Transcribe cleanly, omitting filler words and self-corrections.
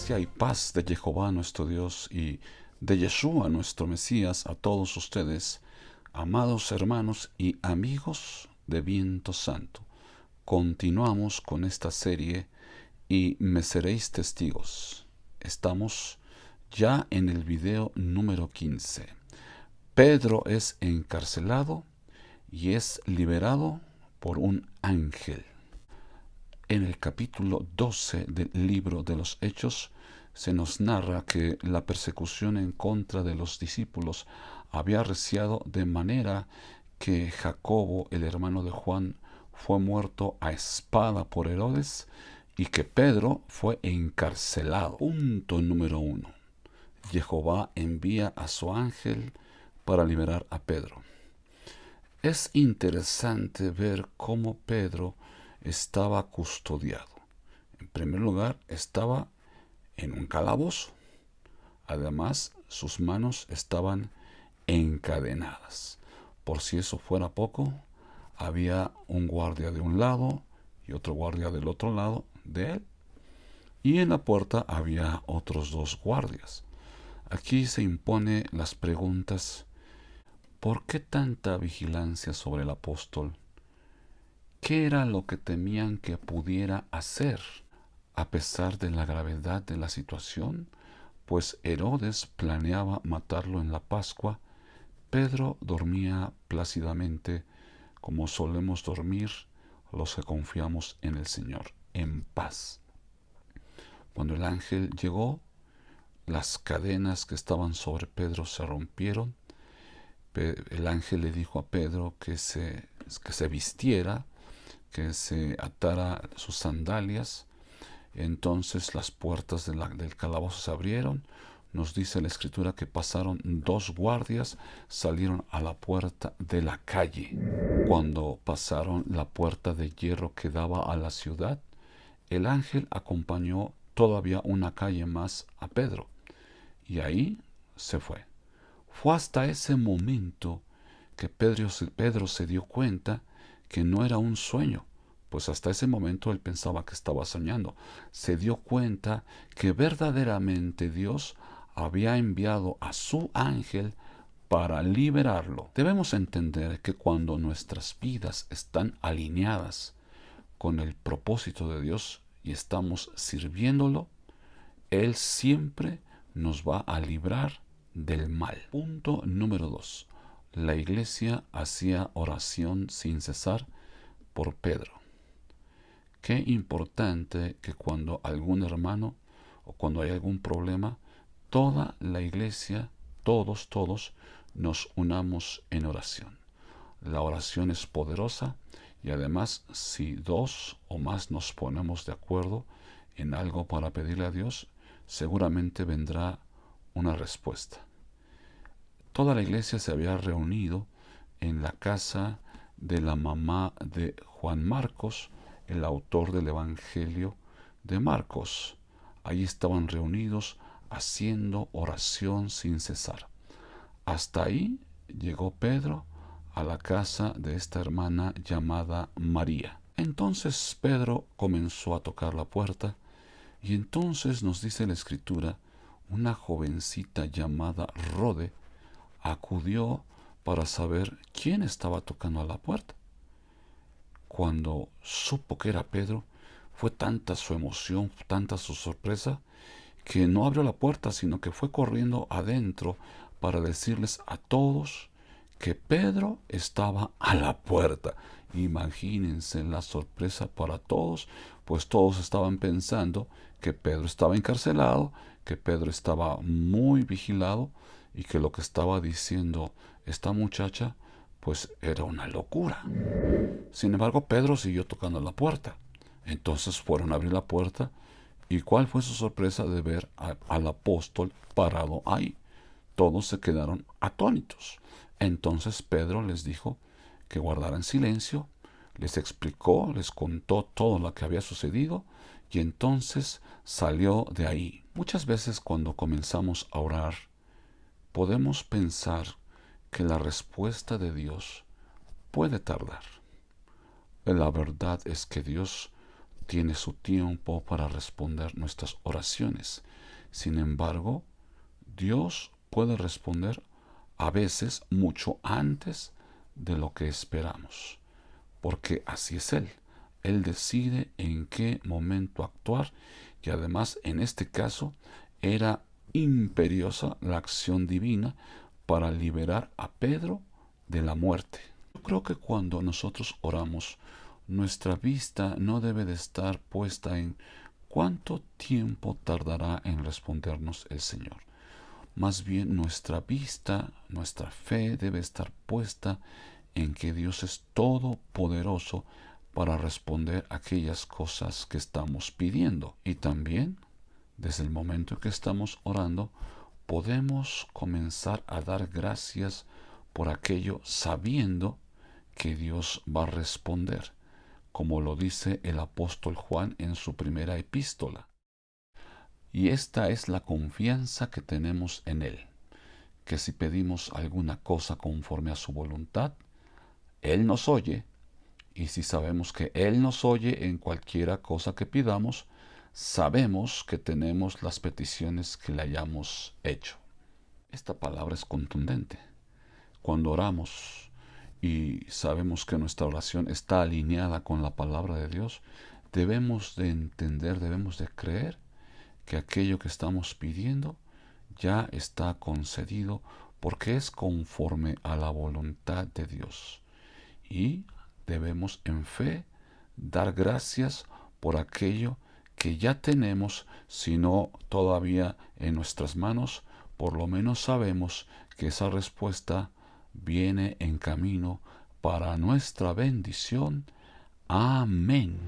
Gracia y paz de Jehová nuestro Dios y de Yeshua nuestro Mesías a todos ustedes, amados hermanos y amigos de Viento Santo. Continuamos con esta serie y me seréis testigos. Estamos ya en el video número 15. Pedro es encarcelado y es liberado por un ángel. En el capítulo 12 del libro de los Hechos se nos narra que la persecución en contra de los discípulos había arreciado de manera que Jacobo, el hermano de Juan, fue muerto a espada por Herodes y que Pedro fue encarcelado. Punto número 1. Jehová envía a su ángel para liberar a Pedro. Es interesante ver cómo Pedro estaba custodiado. En primer lugar, estaba en un calabozo. Además, sus manos estaban encadenadas. Por si eso fuera poco, había un guardia de un lado y otro guardia del otro lado de él. Y en la puerta había otros dos guardias. Aquí se imponen las preguntas: ¿por qué tanta vigilancia sobre el apóstol? ¿Qué era lo que temían que pudiera hacer? A pesar de la gravedad de la situación, pues Herodes planeaba matarlo en la Pascua, Pedro dormía plácidamente, como solemos dormir los que confiamos en el Señor, en paz. Cuando el ángel llegó, las cadenas que estaban sobre Pedro se rompieron. El ángel le dijo a Pedro que se vistiera, que se atara sus sandalias. Entonces las puertas del calabozo se abrieron. Nos dice la escritura que pasaron dos guardias, salieron a la puerta de la calle. Cuando pasaron la puerta de hierro que daba a la ciudad, el ángel acompañó todavía una calle más a Pedro, y ahí se fue. Fue hasta ese momento que Pedro se dio cuenta que no era un sueño, pues hasta ese momento él pensaba que estaba soñando. Se dio cuenta que verdaderamente Dios había enviado a su ángel para liberarlo. Debemos entender que cuando nuestras vidas están alineadas con el propósito de Dios y estamos sirviéndolo, Él siempre nos va a librar del mal. Punto número 2. La iglesia hacía oración sin cesar por Pedro. Qué importante que cuando algún hermano o cuando hay algún problema, toda la iglesia, todos nos unamos en oración. La oración es poderosa y además si dos o más nos ponemos de acuerdo en algo para pedirle a Dios, seguramente vendrá una respuesta. Toda la iglesia se había reunido en la casa de la mamá de Juan Marcos, el autor del Evangelio de Marcos. Allí estaban reunidos haciendo oración sin cesar. Hasta ahí llegó Pedro a la casa de esta hermana llamada María. Entonces Pedro comenzó a tocar la puerta y entonces nos dice la escritura, una jovencita llamada Rode acudió para saber quién estaba tocando a la puerta. Cuando supo que era Pedro, fue tanta su emoción, tanta su sorpresa, que no abrió la puerta, sino que fue corriendo adentro para decirles a todos que Pedro estaba a la puerta. Imagínense la sorpresa para todos, pues todos estaban pensando que Pedro estaba encarcelado, que Pedro estaba muy vigilado y que lo que estaba diciendo esta muchacha pues era una locura. Sin embargo, Pedro siguió tocando la puerta. Entonces fueron a abrir la puerta y ¿cuál fue su sorpresa de ver al apóstol parado ahí? Todos se quedaron atónitos. Entonces Pedro les dijo que guardaran silencio, les explicó, les contó todo lo que había sucedido y entonces salió de ahí. Muchas veces cuando comenzamos a orar, podemos pensar que la respuesta de Dios puede tardar. La verdad es que Dios tiene su tiempo para responder nuestras oraciones. Sin embargo, Dios puede responder a veces mucho antes de lo que esperamos, porque así es Él. Él decide en qué momento actuar y además en este caso era imperiosa la acción divina para liberar a Pedro de la muerte. Yo creo que cuando nosotros oramos, nuestra vista no debe de estar puesta en cuánto tiempo tardará en respondernos el Señor. Más bien nuestra vista, nuestra fe debe estar puesta en que Dios es todopoderoso para responder aquellas cosas que estamos pidiendo. Y también, desde el momento en que estamos orando, podemos comenzar a dar gracias por aquello sabiendo que Dios va a responder, como lo dice el apóstol Juan en su primera epístola. Y esta es la confianza que tenemos en Él, que si pedimos alguna cosa conforme a su voluntad, Él nos oye, y si sabemos que Él nos oye en cualquiera cosa que pidamos, sabemos que tenemos las peticiones que le hayamos hecho. Esta palabra es contundente. Cuando oramos y sabemos que nuestra oración está alineada con la palabra de Dios, debemos de entender, debemos de creer que aquello que estamos pidiendo ya está concedido porque es conforme a la voluntad de Dios. Y debemos en fe dar gracias por aquello que ya tenemos, si no todavía en nuestras manos, por lo menos sabemos que esa respuesta viene en camino para nuestra bendición. Amén.